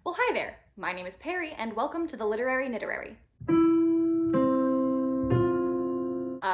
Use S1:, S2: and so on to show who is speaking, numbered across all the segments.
S1: Well, hi there. My name is Perry, and welcome to the Literary Nitterary.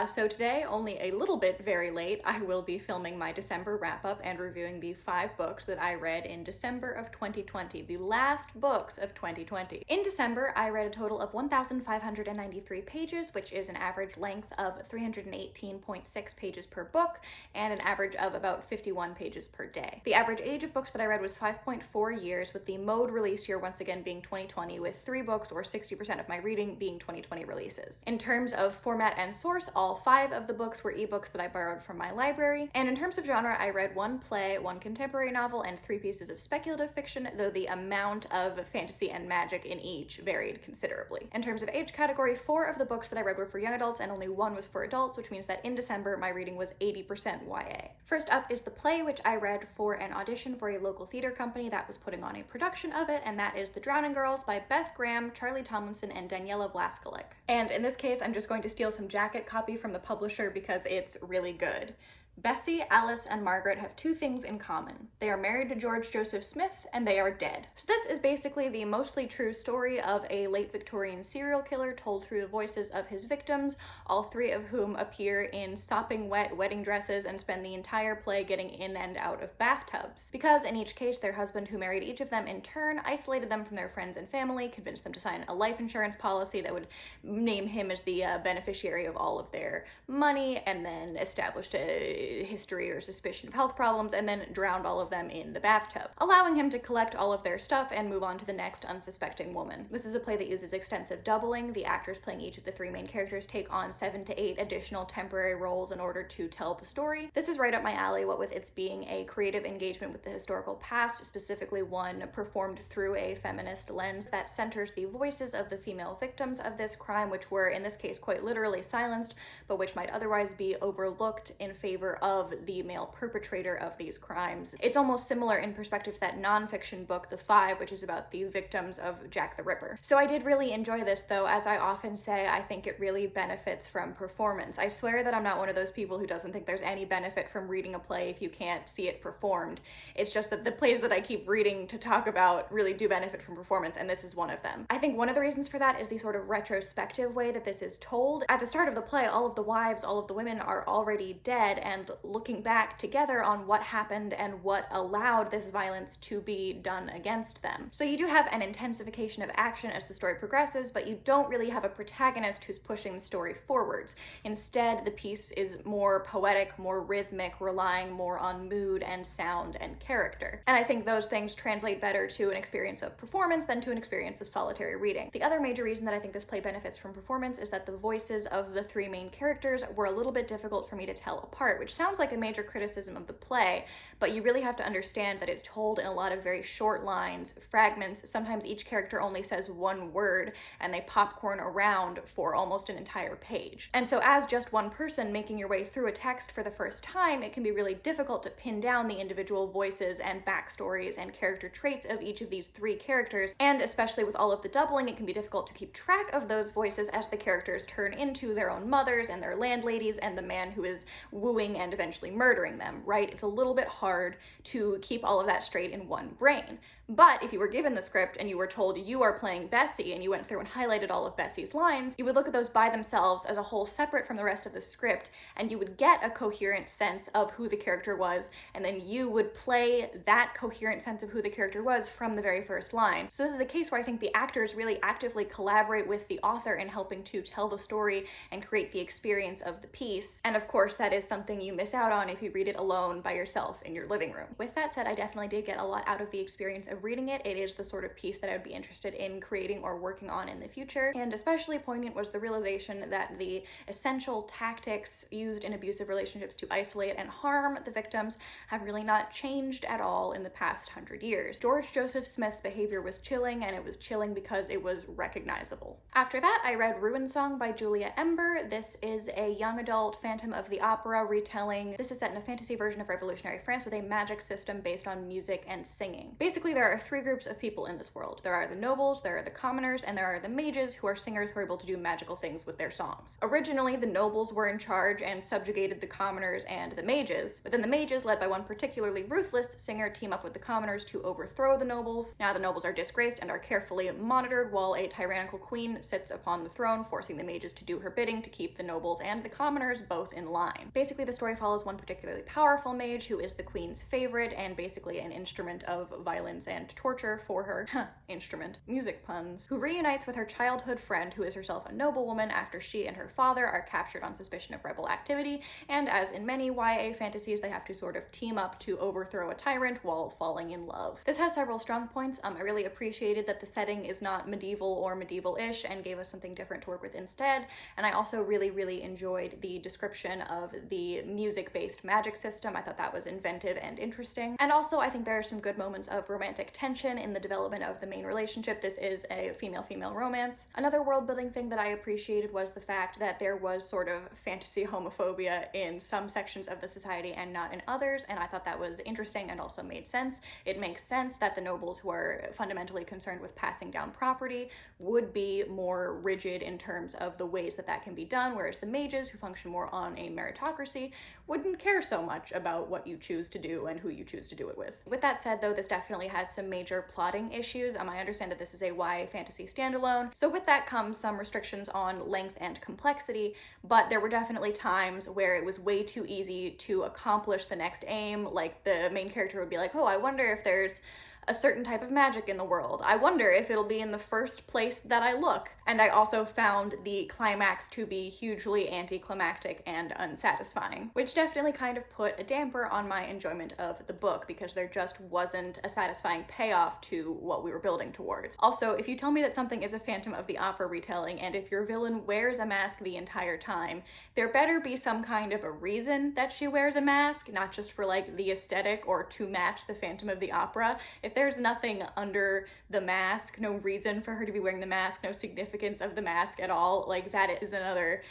S1: So today, only a little bit very late, I will be filming my December wrap-up and reviewing the 5 books that I read in December of 2020, the last books of 2020. In December, I read a total of 1,593 pages, which is an average length of 318.6 pages per book, and an average of about 51 pages per day. The average age of books that I read was 5.4 years, with the mode release year once again being 2020, with 3 books or 60% of my reading being 2020 releases. In terms of format and source, all 5 of the books were ebooks that I borrowed from my library, and in terms of genre, I read 1 play, 1 contemporary novel, and 3 pieces of speculative fiction, though the amount of fantasy and magic in each varied considerably. In terms of age category, 4 of the books that I read were for young adults, and only 1 was for adults, which means that in December, my reading was 80% YA. First up is the play, which I read for an audition for a local theater company that was putting on a production of it, and that is The Drowning Girls by Beth Graham, Charlie Tomlinson, and Daniela Vlaskalic. And in this case, I'm just going to steal some jacket copy from the publisher because it's really good. Bessie, Alice, and Margaret have 2 things in common. They are married to George Joseph Smith, and they are dead. So this is basically the mostly true story of a late Victorian serial killer told through the voices of his victims, all 3 of whom appear in sopping wet wedding dresses and spend the entire play getting in and out of bathtubs. Because in each case, their husband, who married each of them in turn, isolated them from their friends and family, convinced them to sign a life insurance policy that would name him as the beneficiary of all of their money, and then established a history or suspicion of health problems, and then drowned all of them in the bathtub, allowing him to collect all of their stuff and move on to the next unsuspecting woman. This is a play that uses extensive doubling. The actors playing each of the 3 main characters take on 7 to 8 additional temporary roles in order to tell the story. This is right up my alley, what with its being a creative engagement with the historical past, specifically one performed through a feminist lens that centers the voices of the female victims of this crime, which were in this case quite literally silenced, but which might otherwise be overlooked in favor of the male perpetrator of these crimes. It's almost similar in perspective to that nonfiction book, The Five, which is about the victims of Jack the Ripper. So I did really enjoy this, though, as I often say, I think it really benefits from performance. I swear that I'm not one of those people who doesn't think there's any benefit from reading a play if you can't see it performed. It's just that the plays that I keep reading to talk about really do benefit from performance, and this is one of them. I think one of the reasons for that is the sort of retrospective way that this is told. At the start of the play, all of the wives, all of the women are already dead, and looking back together on what happened and what allowed this violence to be done against them. So you do have an intensification of action as the story progresses, but you don't really have a protagonist who's pushing the story forwards. Instead, the piece is more poetic, more rhythmic, relying more on mood and sound and character. And I think those things translate better to an experience of performance than to an experience of solitary reading. The other major reason that I think this play benefits from performance is that the voices of the 3 main characters were a little bit difficult for me to tell apart, which sounds like a major criticism of the play, but you really have to understand that it's told in a lot of very short lines, fragments. Sometimes each character only says 1 word, and they popcorn around for almost an entire page. And so as just one person making your way through a text for the first time, it can be really difficult to pin down the individual voices and backstories and character traits of each of these 3 characters, and especially with all of the doubling, it can be difficult to keep track of those voices as the characters turn into their own mothers and their landladies and the man who is wooing and eventually murdering them, right? It's a little bit hard to keep all of that straight in one brain. But if you were given the script and you were told you are playing Bessie and you went through and highlighted all of Bessie's lines, you would look at those by themselves as a whole separate from the rest of the script, and you would get a coherent sense of who the character was, and then you would play that coherent sense of who the character was from the very first line. So this is a case where I think the actors really actively collaborate with the author in helping to tell the story and create the experience of the piece. And of course, that is something you miss out on if you read it alone by yourself in your living room. With that said, I definitely did get a lot out of the experience of reading it. It is the sort of piece that I would be interested in creating or working on in the future, and especially poignant was the realization that the essential tactics used in abusive relationships to isolate and harm the victims have really not changed at all in the past 100 years. George Joseph Smith's behavior was chilling, and it was chilling because it was recognizable. After that, I read Ruinsong by Ember. This is a young adult Phantom of the Opera retelling storytelling. This is set in a fantasy version of revolutionary France with a magic system based on music and singing. Basically, there are three groups of people in this world. There are the nobles, there are the commoners, and there are the mages, who are singers who are able to do magical things with their songs. Originally, the nobles were in charge and subjugated the commoners and the mages, but then the mages, led by one particularly ruthless singer, team up with the commoners to overthrow the nobles. Now the nobles are disgraced and are carefully monitored while a tyrannical queen sits upon the throne, forcing the mages to do her bidding to keep the nobles and the commoners both in line. Basically, the story follows one particularly powerful mage who is the queen's favorite and basically an instrument of violence and torture for her instrument, music puns, who reunites with her childhood friend who is herself a noblewoman after she and her father are captured on suspicion of rebel activity, and as in many YA fantasies, they have to sort of team up to overthrow a tyrant while falling in love. This has several strong points. I really appreciated that the setting is not medieval or medieval-ish and gave us something different to work with instead, and I also really enjoyed the description of the music-based magic system. I thought that was inventive and interesting, and also I think there are some good moments of romantic tension in the development of the main relationship. This is a female-female romance. Another world-building thing that I appreciated was the fact that there was sort of fantasy homophobia in some sections of the society and not in others, and I thought that was interesting and also made sense. It makes sense that the nobles, who are fundamentally concerned with passing down property, would be more rigid in terms of the ways that that can be done, whereas the mages, who function more on a meritocracy, wouldn't care so much about what you choose to do and who you choose to do it with. With that said, though, this definitely has some major plotting issues. I understand that this is a YA fantasy standalone, so with that comes some restrictions on length and complexity, but there were definitely times where it was way too easy to accomplish the next aim. Like, the main character would be like, oh, I wonder if there's a certain type of magic in the world. I wonder if it'll be in the first place that I look. And I also found the climax to be hugely anticlimactic and unsatisfying, which definitely kind of put a damper on my enjoyment of the book, because there just wasn't a satisfying payoff to what we were building towards. Also, if you tell me that something is a Phantom of the Opera retelling, and if your villain wears a mask the entire time, there better be some kind of a reason that she wears a mask, not just for like the aesthetic or to match the Phantom of the Opera. If there's nothing under the mask, no reason for her to be wearing the mask, no significance of the mask at all, like, that is another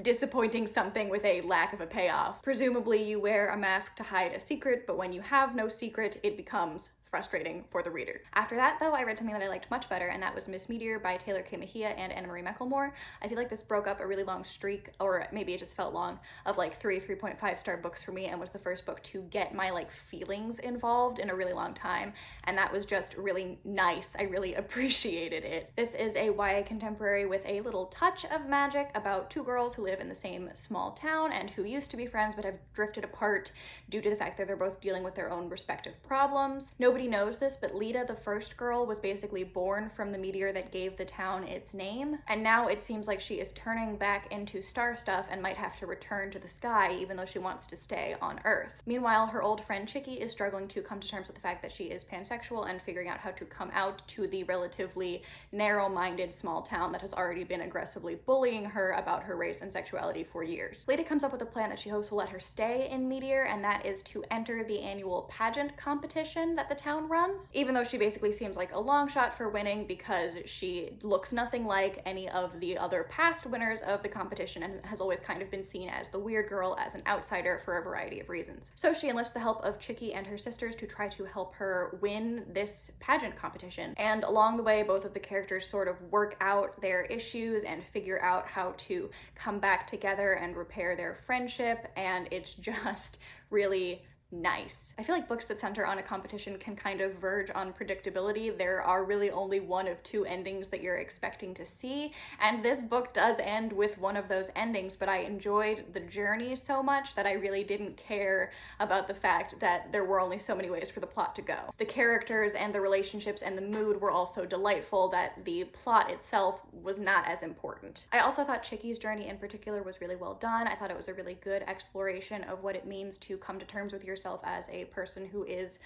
S1: disappointing something with a lack of a payoff. Presumably you wear a mask to hide a secret, but when you have no secret, it becomes frustrating for the reader. After that, though, I read something that I liked much better, and that was Miss Meteor by Tehlor K. Mejia and McLemore. I feel like this broke up a really long streak, or maybe it just felt long, of like 3.5 star books for me, and was the first book to get my like feelings involved in a really long time, and that was just really nice. I really appreciated it. This is a YA contemporary with a little touch of magic about two girls who live in the same small town and who used to be friends but have drifted apart due to the fact that they're both dealing with their own respective problems. Nobody knows this, but Lita, the first girl, was basically born from the meteor that gave the town its name, and now it seems like she is turning back into star stuff and might have to return to the sky even though she wants to stay on Earth. Meanwhile, her old friend Chicky is struggling to come to terms with the fact that she is pansexual and figuring out how to come out to the relatively narrow-minded small town that has already been aggressively bullying her about her race and sexuality for years. Lita comes up with a plan that she hopes will let her stay in Meteor, and that is to enter the annual pageant competition that the town runs, even though she basically seems like a long shot for winning because she looks nothing like any of the other past winners of the competition and has always kind of been seen as the weird girl, as an outsider, for a variety of reasons. So she enlists the help of Chicky and her sisters to try to help her win this pageant competition, and along the way both of the characters sort of work out their issues and figure out how to come back together and repair their friendship, and it's just really nice. I feel like books that center on a competition can kind of verge on predictability. There are really only one of two endings that you're expecting to see, and this book does end with one of those endings, but I enjoyed the journey so much that I really didn't care about the fact that there were only so many ways for the plot to go. The characters and the relationships and the mood were also delightful, that the plot itself was not as important. I also thought Chicky's journey in particular was really well done. I thought it was a really good exploration of what it means to come to terms with yourself as a person who is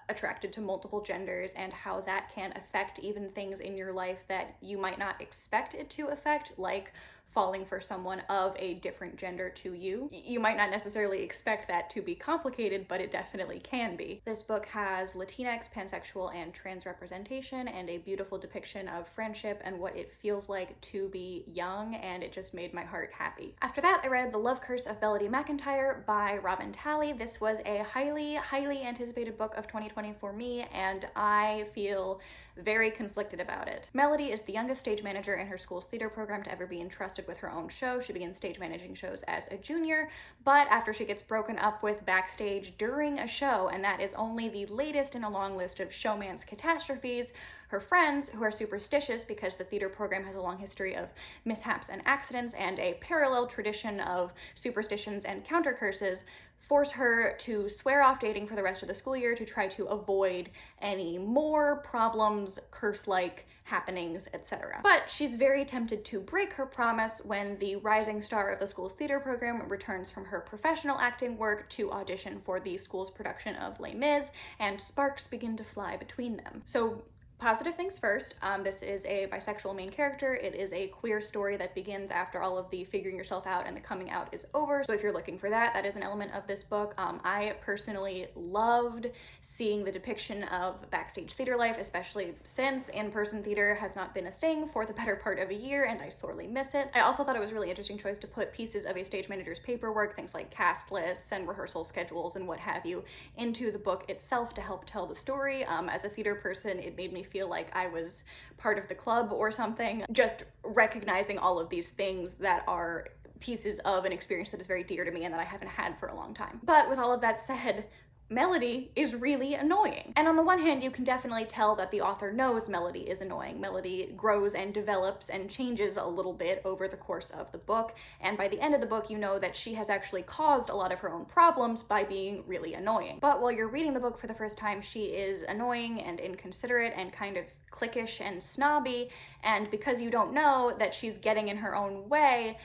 S1: attracted to multiple genders, and how that can affect even things in your life that you might not expect it to affect, like falling for someone of a different gender to you. You might not necessarily expect that to be complicated, but it definitely can be. This book has Latinx, pansexual, and trans representation, and a beautiful depiction of friendship and what it feels like to be young, and it just made my heart happy. After that, I read The Love Curse of Melody McIntyre by Talley. This was a highly anticipated book of 2020 for me, and I feel very conflicted about it. Melody is the youngest stage manager in her school's theater program to ever be entrusted with her own show. She begins stage managing shows as a junior, but after she gets broken up with backstage during a show, and that is only the latest in a long list of showman's catastrophes, her friends, who are superstitious because the theater program has a long history of mishaps and accidents and a parallel tradition of superstitions and counter curses, force her to swear off dating for the rest of the school year to try to avoid any more problems, curse-like happenings, etc. But she's very tempted to break her promise when the rising star of the school's theater program returns from her professional acting work to audition for the school's production of Les Mis, and sparks begin to fly between them. So, positive things first. This is a bisexual main character. It is a queer story that begins after all of the figuring yourself out and the coming out is over. So if you're looking for that, that is an element of this book. I personally loved seeing the depiction of backstage theater life, especially since in-person theater has not been a thing for the better part of a year, and I sorely miss it. I also thought it was a really interesting choice to put pieces of a stage manager's paperwork, things like cast lists and rehearsal schedules and what have you, into the book itself to help tell the story. As a theater person, it made me feel like I was part of the club or something, just recognizing all of these things that are pieces of an experience that is very dear to me and that I haven't had for a long time. But with all of that said, Melody is really annoying. And on the one hand, you can definitely tell that the author knows Melody is annoying. Melody grows and develops and changes a little bit over the course of the book, and by the end of the book, you know that she has actually caused a lot of her own problems by being really annoying. But while you're reading the book for the first time, she is annoying and inconsiderate and kind of cliquish and snobby, and because you don't know that she's getting in her own way,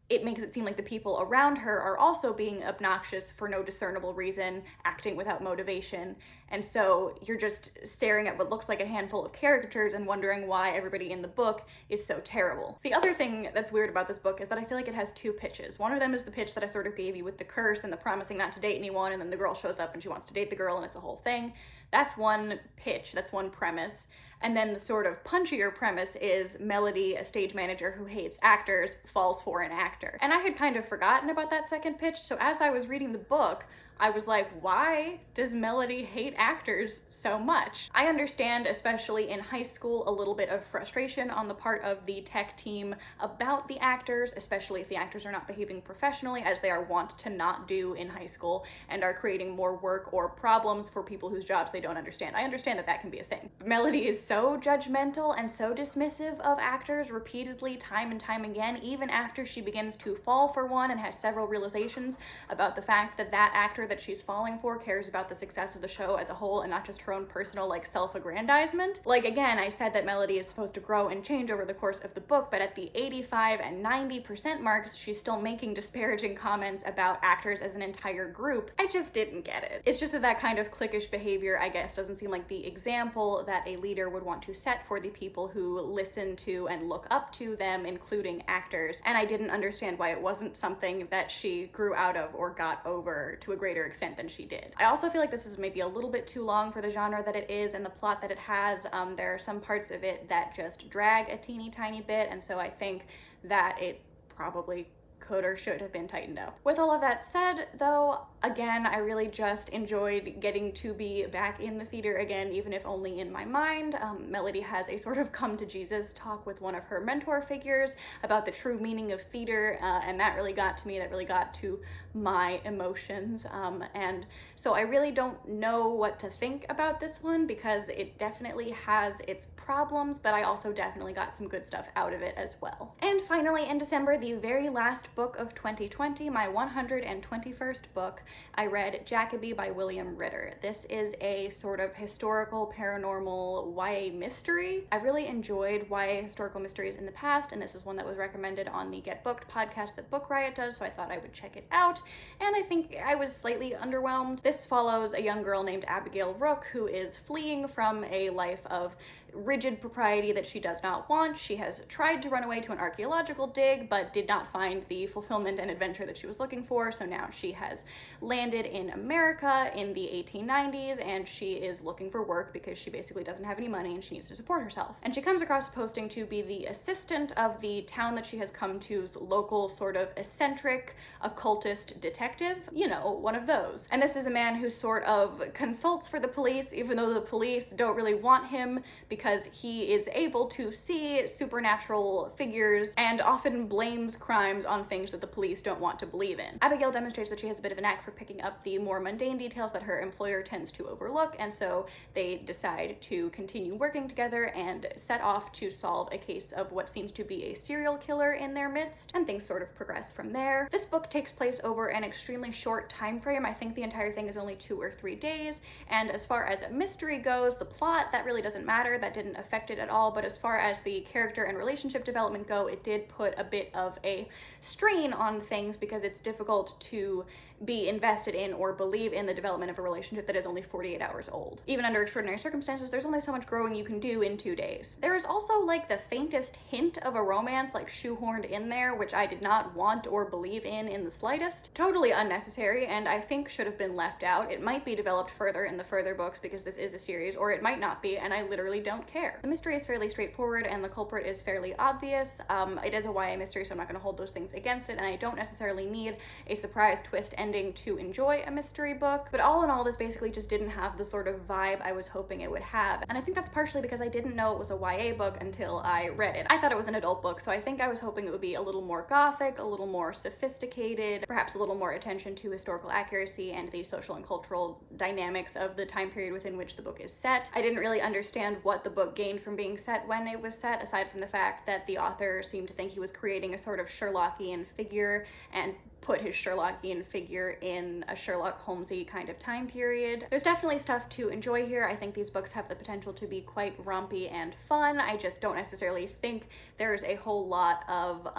S1: it makes it seem like the people around her are also being obnoxious for no discernible reason, acting without motivation, and so you're just staring at what looks like a handful of caricatures and wondering why everybody in the book is so terrible. The other thing that's weird about this book is that I feel like it has two pitches. One of them is the pitch that I sort of gave you with the curse and the promising not to date anyone, and then the girl shows up and she wants to date the girl and it's a whole thing. That's one pitch, that's one premise. And then the sort of punchier premise is Melody, a stage manager who hates actors, falls for an actor. And I had kind of forgotten about that second pitch, so as I was reading the book, I was like, why does Melody hate actors so much? I understand, especially in high school, a little bit of frustration on the part of the tech team about the actors, especially if the actors are not behaving professionally, as they are wont to not do in high school, and are creating more work or problems for people whose jobs they don't understand. I understand that that can be a thing. Melody is so judgmental and so dismissive of actors repeatedly, time and time again, even after she begins to fall for one and has several realizations about the fact that that actor that she's falling for cares about the success of the show as a whole and not just her own personal, like, self-aggrandizement. Like, again, I said that Melody is supposed to grow and change over the course of the book, but at the 85 and 90% marks, she's still making disparaging comments about actors as an entire group. I just didn't get it. It's just that that kind of cliquish behavior, I guess, doesn't seem like the example that a leader would want to set for the people who listen to and look up to them, including actors, and I didn't understand why it wasn't something that she grew out of or got over to a greater extent than she did. I also feel like this is maybe a little bit too long for the genre that it is and the plot that it has. There are some parts of it that just drag a teeny tiny bit, and so I think that it probably could or should have been tightened up. With all of that said, though, again, I really just enjoyed getting to be back in the theater again, even if only in my mind. Melody has a sort of come to Jesus talk with one of her mentor figures about the true meaning of theater, and that really got to me, that really got to my emotions, and so I really don't know what to think about this one because it definitely has its problems, but I also definitely got some good stuff out of it as well. And finally, in December, the very last book of 2020, my 121st book, I read Jackaby by William Ritter. This is a sort of historical, paranormal YA mystery. I've really enjoyed YA historical mysteries in the past, and this was one that was recommended on the Get Booked podcast that Book Riot does, so I thought I would check it out, and I think I was slightly underwhelmed. This follows a young girl named Abigail Rook who is fleeing from a life of rigid propriety that she does not want. She has tried to run away to an archaeological dig, but did not find the fulfillment and adventure that she was looking for, so now she has landed in America in the 1890s, and she is looking for work because she basically doesn't have any money and she needs to support herself. And she comes across a posting to be the assistant of the town that she has come to's local sort of eccentric occultist detective, you know, one of those. And this is a man who sort of consults for the police, even though the police don't really want him because he is able to see supernatural figures and often blames crimes on things that the police don't want to believe in. Abigail demonstrates that she has a bit of a knack for picking up the more mundane details that her employer tends to overlook, and so they decide to continue working together and set off to solve a case of what seems to be a serial killer in their midst, and things sort of progress from there. This book takes place over an extremely short time frame. I think the entire thing is only 2 or 3 days, and as far as mystery goes, the plot, that really doesn't matter, that didn't affect it at all, but as far as the character and relationship development go, it did put a bit of a strain on things because it's difficult to be invested in or believe in the development of a relationship that is only 48 hours old. Even under extraordinary circumstances, there's only so much growing you can do in 2 days. There is also like the faintest hint of a romance like shoehorned in there, which I did not want or believe in the slightest. Totally unnecessary, and I think should have been left out. It might be developed further in the further books because this is a series, or it might not be, and I literally don't care. The mystery is fairly straightforward and the culprit is fairly obvious. It is a YA mystery, so I'm not going to hold those things against it, and I don't necessarily need a surprise twist ending to enjoy a mystery book, but all in all, this basically just didn't have the sort of vibe I was hoping it would have, and I think that's partially because I didn't know it was a YA book until I read it. I thought it was an adult book, so I think I was hoping it would be a little more gothic, a little more sophisticated, perhaps a little more attention to historical accuracy and the social and cultural dynamics of the time period within which the book is set. I didn't really understand what the book gained from being set when it was set, aside from the fact that the author seemed to think he was creating a sort of Sherlockian figure and put his Sherlockian figure in a Sherlock Holmesy kind of time period. There's definitely stuff to enjoy here. I think these books have the potential to be quite rompy and fun. I just don't necessarily think there's a whole lot of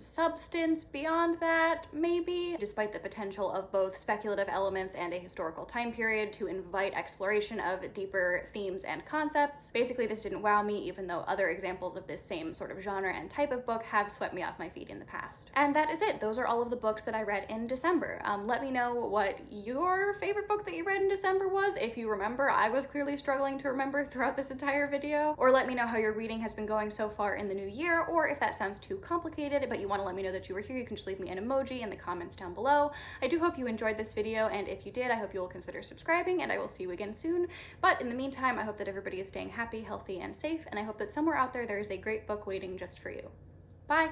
S1: substance beyond that, maybe, despite the potential of both speculative elements and a historical time period to invite exploration of deeper themes and concepts. Basically, this didn't wow me, even though other examples of this same sort of genre and type of book have swept me off my feet in the past. And that is it. Those are all of the books that I read in December. Let me know what your favorite book that you read in December was, if you remember. I was clearly struggling to remember throughout this entire video. Or let me know how your reading has been going so far in the new year, or if that sounds too complicated but you want to let me know that you were here, you can just leave me an emoji in the comments down below. I do hope you enjoyed this video, and if you did, I hope you will consider subscribing, and I will see you again soon. But in the meantime, I hope that everybody is staying happy, healthy, and safe, and I hope that somewhere out there is a great book waiting just for you. Bye!